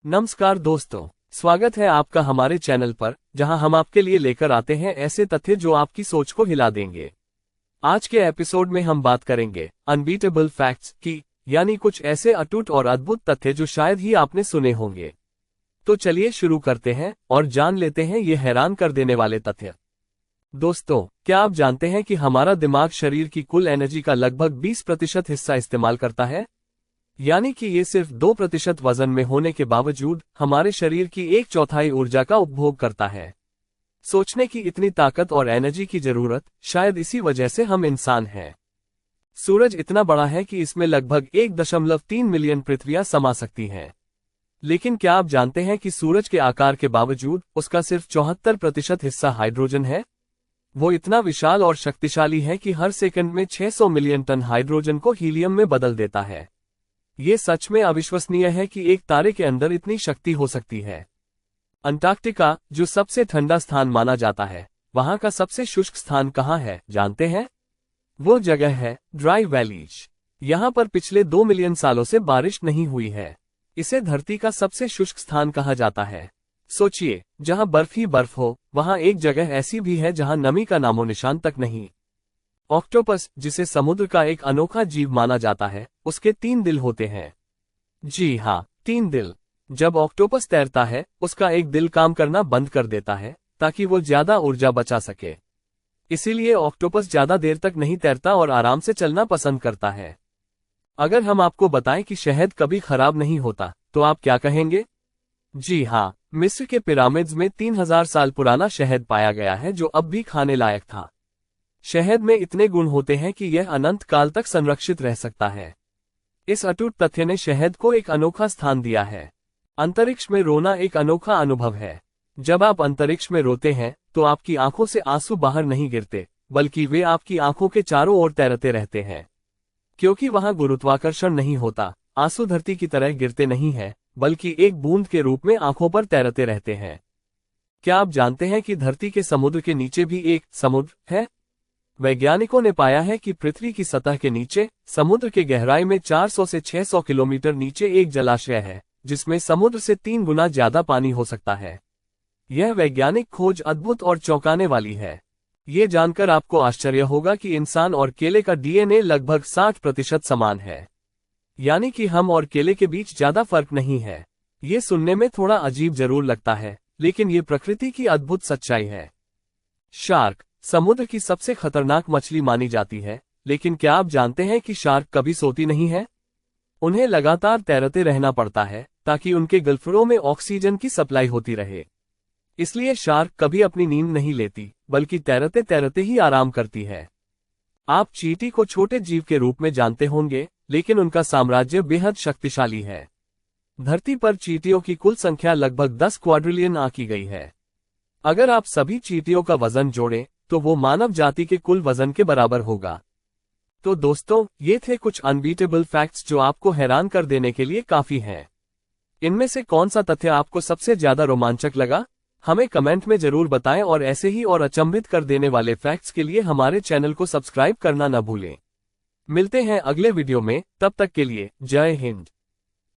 नमस्कार दोस्तों, स्वागत है आपका हमारे चैनल पर, जहां हम आपके लिए लेकर आते हैं ऐसे तथ्य जो आपकी सोच को हिला देंगे। आज के एपिसोड में हम बात करेंगे अनबीटेबल फैक्ट्स की, यानी कुछ ऐसे अटूट और अद्भुत तथ्य जो शायद ही आपने सुने होंगे। तो चलिए शुरू करते हैं और जान लेते हैं ये हैरान कर देने वाले तथ्य। दोस्तों, क्या आप जानते हैं कि हमारा दिमाग शरीर की कुल एनर्जी का लगभग 20% हिस्सा इस्तेमाल करता है? यानी कि ये सिर्फ 2% वजन में होने के बावजूद हमारे शरीर की 1/4 ऊर्जा का उपभोग करता है। सोचने की इतनी ताकत और एनर्जी की जरूरत, शायद इसी वजह से हम इंसान हैं। सूरज इतना बड़ा है कि इसमें लगभग 1.3 मिलियन पृथ्वियां समा सकती हैं। लेकिन क्या आप जानते हैं कि सूरज के आकार के बावजूद उसका सिर्फ 74% हिस्सा हाइड्रोजन है? वो इतना विशाल और शक्तिशाली है कि हर सेकंड में 600 मिलियन टन हाइड्रोजन को हीलियम में बदल देता है। ये सच में अविश्वसनीय है कि एक तारे के अंदर इतनी शक्ति हो सकती है। अंटार्कटिका, जो सबसे ठंडा स्थान माना जाता है, वहां का सबसे शुष्क स्थान कहाँ है, जानते हैं? वो जगह है ड्राई वैलीज। यहाँ पर पिछले 2 मिलियन सालों से बारिश नहीं हुई है। इसे धरती का सबसे शुष्क स्थान कहा जाता है। सोचिए, जहाँ बर्फ ही बर्फ हो, वहाँ एक जगह ऐसी भी है जहाँ नमी का नामो निशान तक नहीं। ऑक्टोपस, जिसे समुद्र का एक अनोखा जीव माना जाता है, उसके 3 दिल होते हैं। जी हाँ, 3 दिल। जब ऑक्टोपस तैरता है, उसका एक दिल काम करना बंद कर देता है ताकि वो ज्यादा ऊर्जा बचा सके। इसीलिए ऑक्टोपस ज्यादा देर तक नहीं तैरता और आराम से चलना पसंद करता है। अगर हम आपको बताएं कि शहद कभी खराब नहीं होता, तो आप क्या कहेंगे? जी हाँ, मिस्र के पिरामिड्स में 3000 साल पुराना शहद पाया गया है जो अब भी खाने लायक था। शहद में इतने गुण होते हैं कि यह अनंत काल तक संरक्षित रह सकता है। इस अटूट तथ्य ने शहद को एक अनोखा स्थान दिया है। अंतरिक्ष में रोना एक अनोखा अनुभव है। जब आप अंतरिक्ष में रोते हैं, तो आपकी आंखों से आंसू बाहर नहीं गिरते, बल्कि वे आपकी आंखों के चारों ओर तैरते रहते हैं। क्योंकि वहां गुरुत्वाकर्षण नहीं होता, आंसू धरती की तरह गिरते नहीं हैं, बल्कि एक बूंद के रूप में आंखों पर तैरते रहते हैं। क्या आप जानते हैं कि धरती के समुद्र के नीचे भी एक समुद्र है? वैज्ञानिकों ने पाया है कि पृथ्वी की सतह के नीचे, समुद्र के गहराई में 400 से 600 किलोमीटर नीचे एक जलाशय है, जिसमें समुद्र से 3 गुना ज्यादा पानी हो सकता है। यह वैज्ञानिक खोज अद्भुत और चौंकाने वाली है। ये जानकर आपको आश्चर्य होगा कि इंसान और केले का डीएनए लगभग 60% समान है। यानी कि हम और केले के बीच ज्यादा फर्क नहीं है। ये सुनने में थोड़ा अजीब जरूर लगता है, लेकिन ये प्रकृति की अद्भुत सच्चाई है। शार्क समुद्र की सबसे खतरनाक मछली मानी जाती है, लेकिन क्या आप जानते हैं कि शार्क कभी सोती नहीं है? उन्हें लगातार तैरते रहना पड़ता है ताकि उनके गलफड़ों में ऑक्सीजन की सप्लाई होती रहे। इसलिए शार्क कभी अपनी नींद नहीं लेती, बल्कि तैरते तैरते ही आराम करती है। आप चींटी को छोटे जीव के रूप में जानते होंगे, लेकिन उनका साम्राज्य बेहद शक्तिशाली है। धरती पर चींटियों की कुल संख्या लगभग 10 क्वाड्रिलियन आंकी गई है। अगर आप सभी चींटियों का वजन जोड़ें, तो वो मानव जाति के कुल वजन के बराबर होगा। तो दोस्तों, ये थे कुछ अनबीटेबल फैक्ट्स जो आपको हैरान कर देने के लिए काफी हैं। इनमें से कौन सा तथ्य आपको सबसे ज्यादा रोमांचक लगा? हमें कमेंट में जरूर बताएं और ऐसे ही और अचंभित कर देने वाले फैक्ट्स के लिए हमारे चैनल को सब्सक्राइब करना न भूलें। मिलते हैं अगले वीडियो में, तब तक के लिए जय हिंद।